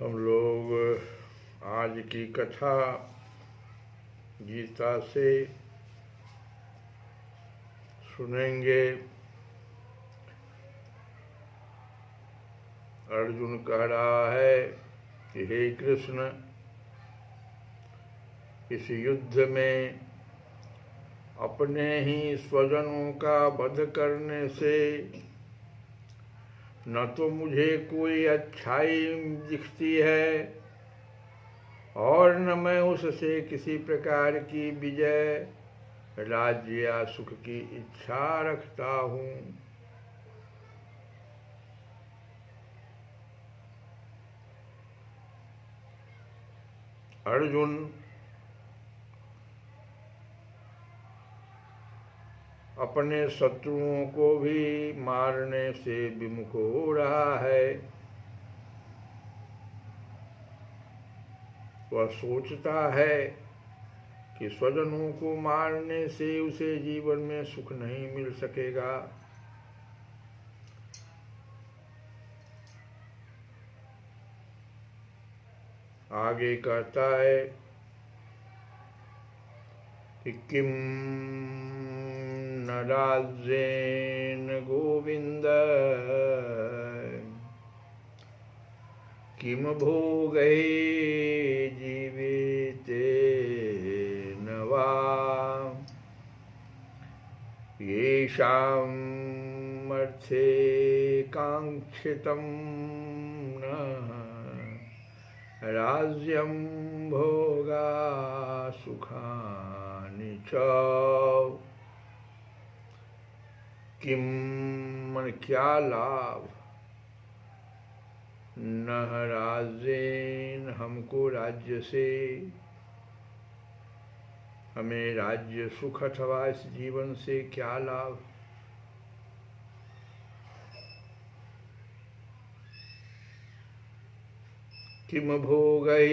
हम लोग आज की कथा गीता से सुनेंगे। अर्जुन कह रहा है कि हे कृष्ण, इस युद्ध में अपने ही स्वजनों का वध करने से न तो मुझे कोई अच्छाई दिखती है और न मैं उससे किसी प्रकार की विजय, राज्य या सुख की इच्छा रखता हूँ। अर्जुन अपने शत्रुओं को भी मारने से विमुख हो रहा है। वह सोचता है कि स्वजनों को मारने से उसे जीवन में सुख नहीं मिल सकेगा। आगे कहता है कि किम न राज्येन गोविंद किम भोगै जीवितेन वा येषाम् अर्थे काङ्क्षितं न राज्यं भोगा सुखानि च। किम मन क्या लाभ, न राज्येन हमको राज्य से, हमें राज्य सुख अथवा इस जीवन से क्या लाभ। किम भोगै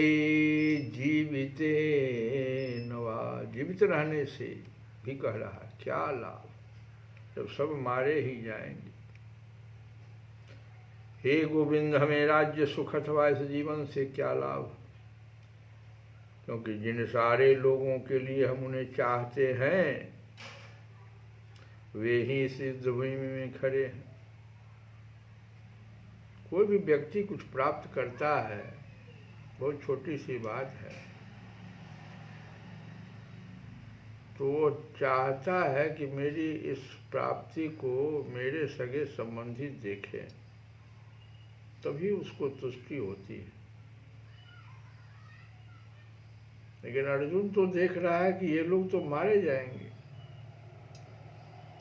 जीवितेन वा, जीवित रहने से भी कह रहा है क्या लाभ जब सब मारे ही जाएंगे। हे गोविंद, हमें राज्य सुख अथवा इस जीवन से क्या लाभ, क्योंकि जिन सारे लोगों के लिए हम उन्हें चाहते हैं वे ही इस युद्ध भूमि में खड़े हैं। कोई भी व्यक्ति कुछ प्राप्त करता है, बहुत छोटी सी बात है, तो वो चाहता है कि मेरी इस प्राप्ति को मेरे सगे संबंधी देखें, तभी उसको तुष्टि होती है। लेकिन अर्जुन तो देख रहा है कि ये लोग तो मारे जाएंगे,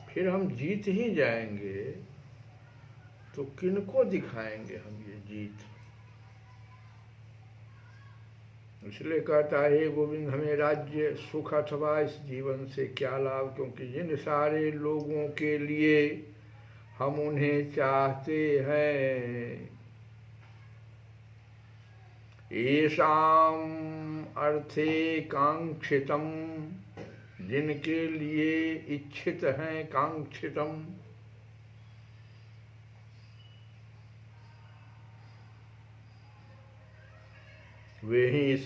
फिर हम जीत ही जाएंगे, तो किनको दिखाएंगे हम ये जीत। इसलिए कहता है गोविंद, हमें राज्य सुख अथवा इस जीवन से क्या लाभ, क्योंकि जिन सारे लोगों के लिए हम उन्हें चाहते हैं येषाम् अर्थे कांक्षितम, जिनके लिए इच्छित हैं, कांक्षितम, वे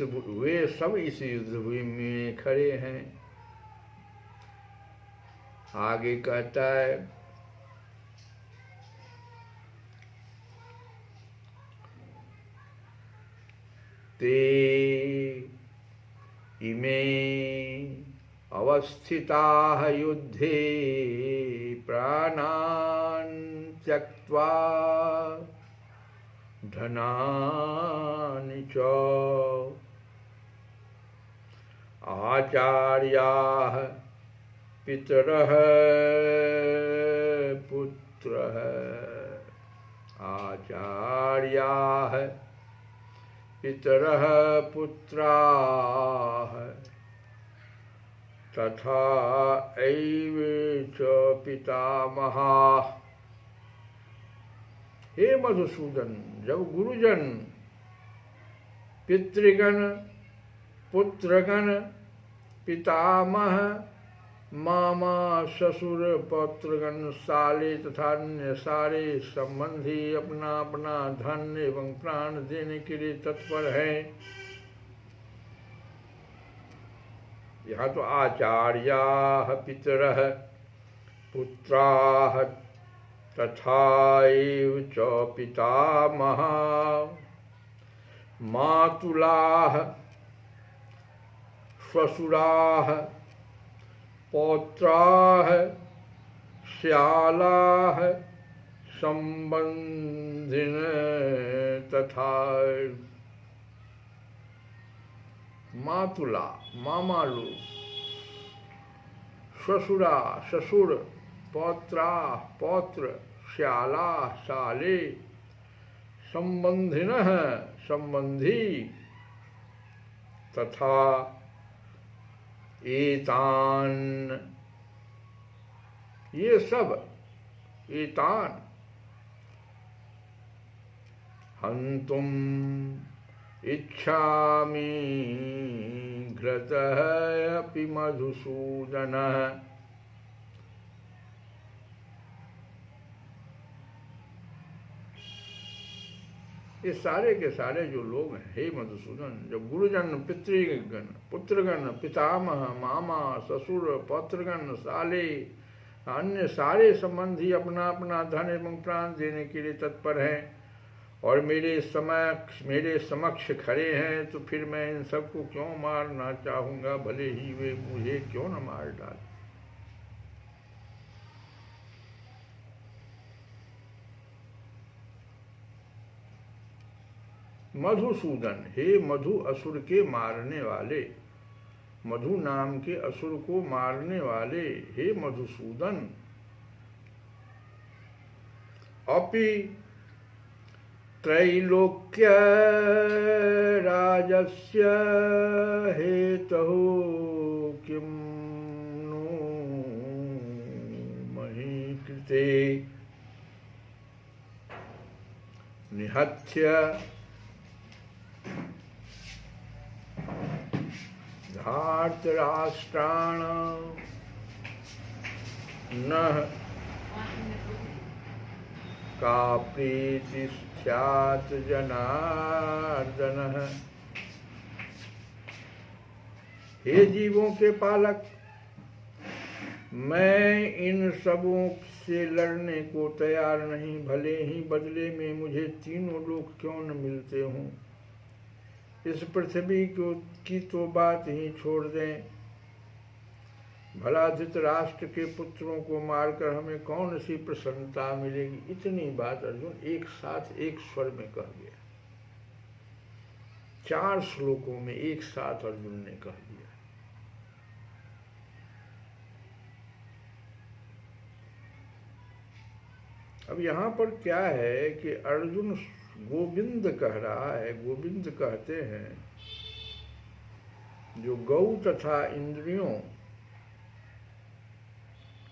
सब इस युद्ध भूमि में खड़े हैं। आगे कहता है ते इमे अवस्थिताः युद्धे प्राणान् त्यक्त्वा धनानि च आचार्याः पितरः पुत्रः, आचार्याः पितरः पुत्राः तथा एव च पितामहाः। हे मधुसूदन, जब गुरुजन, पितृगण, पुत्रगण, पितामह मामा ससुर पौत्रगण साले तथा अन्य सारे संबंधी अपना अपना धन एवं प्राण देने के लिए तत्पर है। यहाँ तो आचार्याः पितरः पुत्राः तथैव च पितामहाः मातुलाः श्वशुराः पौत्राः श्यालाः संबंधिनः तथा मातुला मामा लोग, श्वशुरा ससुर, पौत्रा पौत्र, श्याला साले, संबंधिनः संबंधी, तथा एतान ये सब, एतान हन्तुम इच्छामि घ्रतः अपि मधुसूदनः। ये सारे के सारे जो लोग हैं, हे मधुसूदन, जो गुरुजन पितृगण पुत्रगण पितामह मामा ससुर पौत्रगण साले अन्य सारे संबंधी अपना अपना धन एवं प्राण देने के लिए तत्पर हैं और मेरे समक्ष खड़े हैं, तो फिर मैं इन सबको क्यों मारना चाहूँगा, भले ही वे मुझे क्यों न मार डालें। मधुसूदन, हे मधु असुर के मारने वाले, मधु नाम के असुर को मारने वाले, हे मधुसूदन। अपि त्रैलोक्य राजस्य हेतुः किं नो मही कृते निहत्य धार्तराष्ट्राण नः का प्रीति स्यात् जनार्दनः। हे जीवों के पालक, मैं इन सबों से लड़ने को तैयार नहीं, भले ही बदले में मुझे तीनों लोग क्यों न मिलते हों। इस पृथ्वी की तो बात ही छोड़ दें, भला धृतराष्ट्र के पुत्रों को मारकर हमें कौन सी प्रसन्नता मिलेगी। इतनी बात अर्जुन एक साथ एक स्वर में कह गया, 4 श्लोकों में एक साथ अर्जुन ने कह दिया। अब यहाँ पर क्या है कि अर्जुन गोविंद कह रहा है, गोविंद कहते हैं जो गौ तथा इंद्रियों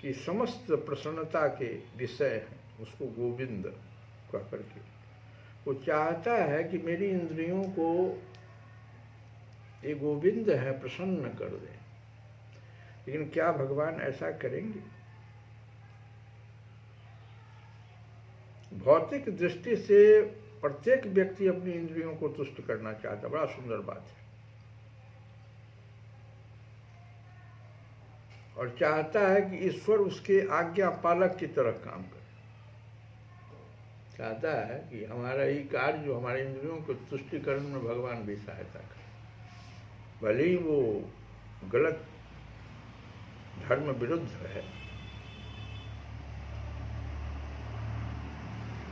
की समस्त प्रसन्नता के विषय हैं, उसको गोविंद कह करके वो चाहता है कि मेरी इंद्रियों को ये गोविंद है प्रसन्न कर दे। लेकिन क्या भगवान ऐसा करेंगे? भौतिक दृष्टि से प्रत्येक व्यक्ति अपनी इंद्रियों को तुष्ट करना चाहता, बड़ा सुंदर बात है, और चाहता है कि ईश्वर उसके आज्ञा पालक की तरह काम करे। चाहता है कि हमारा ही कार्य जो हमारे इंद्रियों को तुष्टिकरण में भगवान भी सहायता करे, भले ही वो गलत धर्म विरुद्ध है,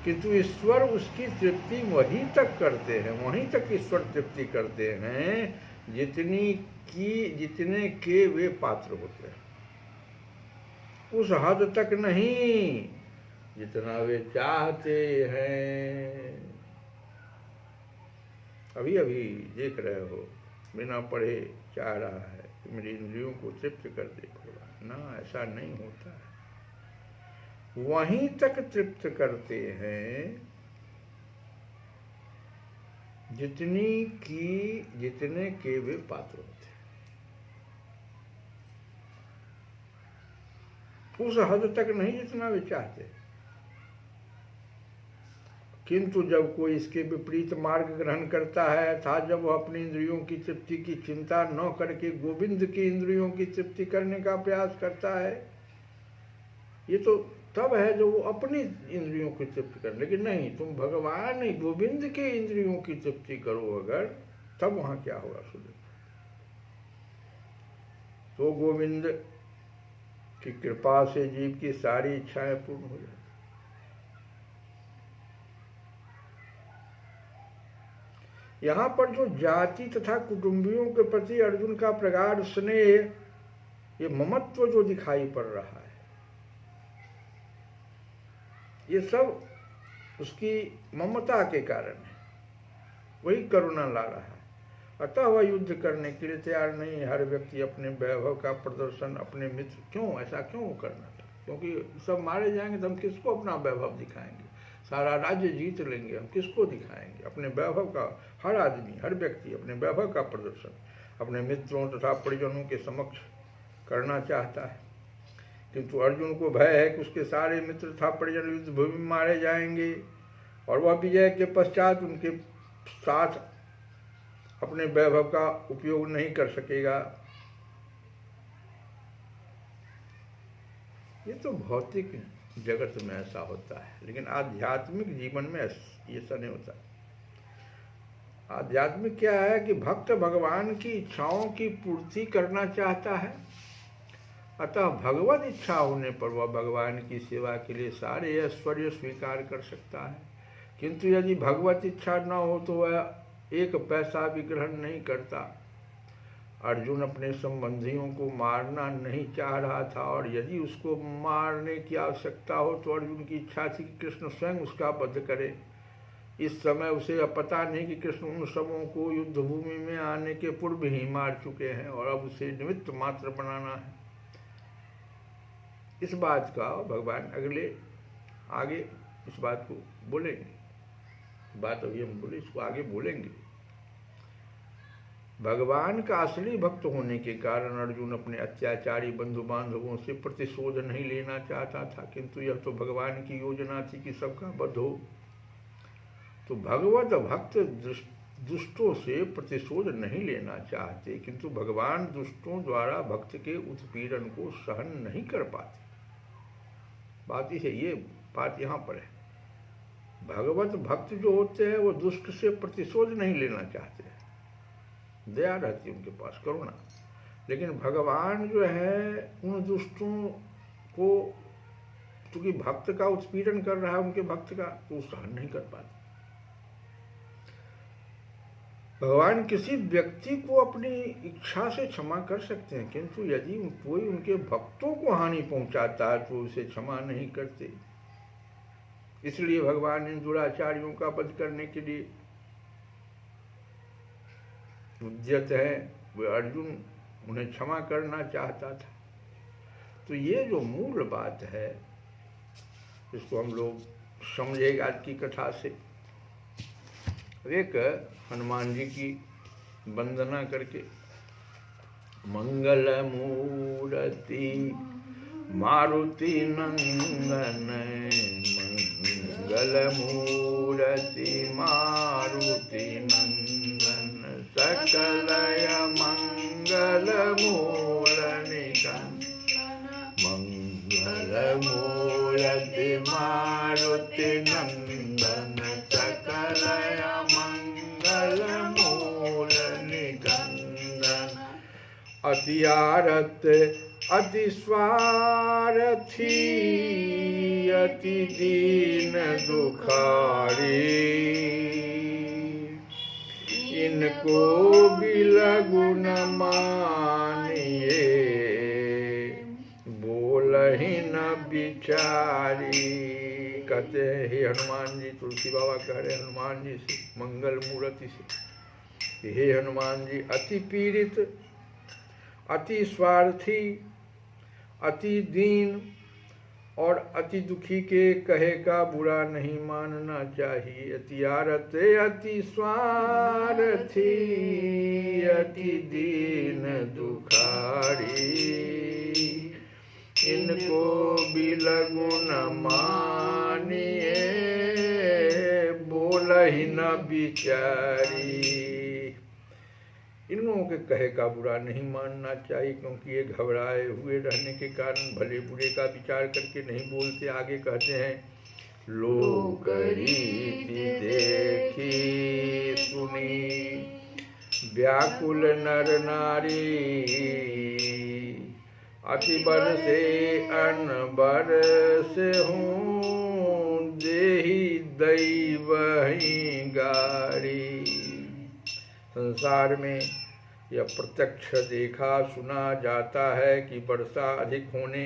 किंतु ईश्वर उसकी तृप्ति वहीं तक करते हैं, वहीं तक ईश्वर तृप्ति करते हैं जितने के वे पात्र होते हैं। उस हद तक नहीं जितना वे चाहते हैं। अभी अभी देख रहे हो, बिना पढ़े चाह रहा है कि मेरी इंद्रियों को तृप्त कर दे भगवान, ना ऐसा नहीं होता है। वहीं तक तृप्त करते हैं जितने के वे पात्र होते हैं। उस हद तक नहीं जितना वे चाहते। किंतु जब कोई इसके विपरीत मार्ग ग्रहण करता है, अर्थात जब वह अपनी इंद्रियों की तृप्ति की चिंता न करके गोविंद की इंद्रियों की तृप्ति करने का प्रयास करता है, ये तो तब है जो वो अपनी इंद्रियों की तृप्ति कर। लेकिन नहीं, तुम भगवान गोविंद के इंद्रियों की तृप्ति करो अगर, तब वहां क्या होगा सुनो। तो गोविंद की कृपा से जीव की सारी इच्छाएं पूर्ण हो जाती। यहाँ पर जो जाति तथा कुटुंबियों के प्रति अर्जुन का प्रगाढ़ स्नेह, ये ममत्व जो दिखाई पड़ रहा है, ये सब उसकी ममता के कारण है, वही करुणा ला रहा है। अतः वह युद्ध करने के लिए तैयार नहीं है। हर व्यक्ति अपने वैभव का प्रदर्शन अपने मित्र, क्यों ऐसा क्यों करना था? क्योंकि सब मारे जाएंगे तो हम किसको अपना वैभव दिखाएंगे? सारा राज्य जीत लेंगे, हम किसको दिखाएंगे? अपने वैभव का हर आदमी, हर व्यक्ति अपने वैभव का प्रदर्शन अपने मित्रों तथा परिजनों के समक्ष करना चाहता है। किंतु अर्जुन को भय है कि उसके सारे मित्र तथा परिजन युद्ध भूमि में मारे जाएंगे और वह विजय के पश्चात उनके साथ अपने वैभव का उपयोग नहीं कर सकेगा। ये तो भौतिक जगत में ऐसा होता है, लेकिन आध्यात्मिक जीवन में ऐसा नहीं होता। आध्यात्मिक क्या है कि भक्त भगवान की इच्छाओं की पूर्ति करना चाहता है, अतः भगवत इच्छा होने पर वह भगवान की सेवा के लिए सारे ऐश्वर्य स्वीकार कर सकता है। किंतु यदि भगवत इच्छा न हो तो वह एक पैसा भी ग्रहण नहीं करता। अर्जुन अपने संबंधियों को मारना नहीं चाह रहा था, और यदि उसको मारने की आवश्यकता हो तो अर्जुन की इच्छा थी कि कृष्ण स्वयं उसका वध करे। इस समय उसे अब पता नहीं कि कृष्ण उन सबों को युद्ध भूमि में आने के पूर्व ही मार चुके हैं और अब उसे निमित्त मात्र बनाना है। इस बात का भगवान आगे इस बात को बोलेंगे। बात अभी हम बोले, इसको आगे बोलेंगे। भगवान का असली भक्त होने के कारण अर्जुन अपने अत्याचारी बंधु बांधवों से प्रतिशोध नहीं लेना चाहता था, किंतु यह तो भगवान की योजना थी कि सबका वध हो। तो भगवत भक्त दुष्टों से प्रतिशोध नहीं लेना चाहते, किंतु भगवान दुष्टों द्वारा भक्त के उत्पीड़न को सहन नहीं कर पाते। बात ये बात यहाँ पर है। भगवत भक्त जो होते हैं वो दुष्ट से प्रतिशोध नहीं लेना चाहते, दया रहती है उनके पास, करुणा। लेकिन भगवान जो है उन दुष्टों को, क्योंकि भक्त का उत्पीड़न कर रहा है उनके भक्त का, तो सहन नहीं कर पाते। भगवान किसी व्यक्ति को अपनी इच्छा से क्षमा कर सकते हैं, किंतु यदि कोई उनके भक्तों को हानि पहुंचाता है तो उसे क्षमा नहीं करते। इसलिए भगवान इन दुराचारियों का वध करने के लिए उद्यत है। वे अर्जुन उन्हें क्षमा करना चाहता था। तो ये जो मूल बात है, इसको हम लोग समझेगा आज की कथा से। एक हनुमान जी की वंदना करके, मंगल मूर्ति मारुति नंदन, मंगल मूर्ति मारुति नंदन, सकलय मंगल मूल निकंदन, मंगल मूर्ति मारुति नंदन, सकलय मंगल मूल निकंदन, अति आरत अति स्वार्थी, अति दीन दुखारी, इनको बिलगु न मानिए, बोलहि न बिचारी। कहते हैं हे हनुमान जी, तुलसी बाबा कह रहे हनुमान जी से, मंगल मूर्ति से, हे हनुमान जी अति पीड़ित, अति स्वार्थी, अति दीन और अति दुखी के कहे का बुरा नहीं मानना चाहिए। अति आरत अति स्वार्थी, अति दीन दुखारी, इनको बिलगु न मानिए, बोलहि न बिचारी। इन लोगों के कहे का बुरा नहीं मानना चाहिए, क्योंकि ये घबराए हुए रहने के कारण भले बुरे का विचार करके नहीं बोलते। आगे कहते हैं, लोक रीति देखी सुनी, व्याकुल नर नारी, अति बर से अनबर से हूँ, देहि दैवही गारी। संसार में यह प्रत्यक्ष देखा सुना जाता है कि वर्षा अधिक होने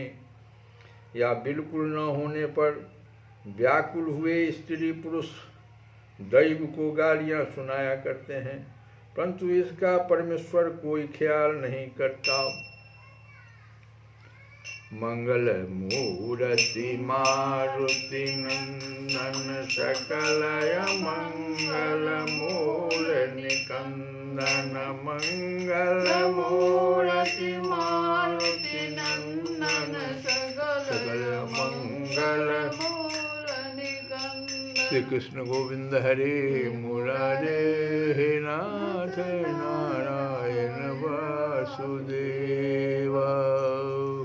या बिल्कुल न होने पर व्याकुल हुए स्त्री पुरुष दैव को गालियां सुनाया करते हैं, परंतु इसका परमेश्वर कोई ख्याल नहीं करता। मंगल मूर्ति मारुति नंदन, सकल मंगल मूल निकंदन। मंगल मूर्ति मारुति नंदन, सकल मंगल मूल निकंदन। श्री कृष्ण गोविंद हरे मुरारे, हे नाथ नारायण वासुदेव।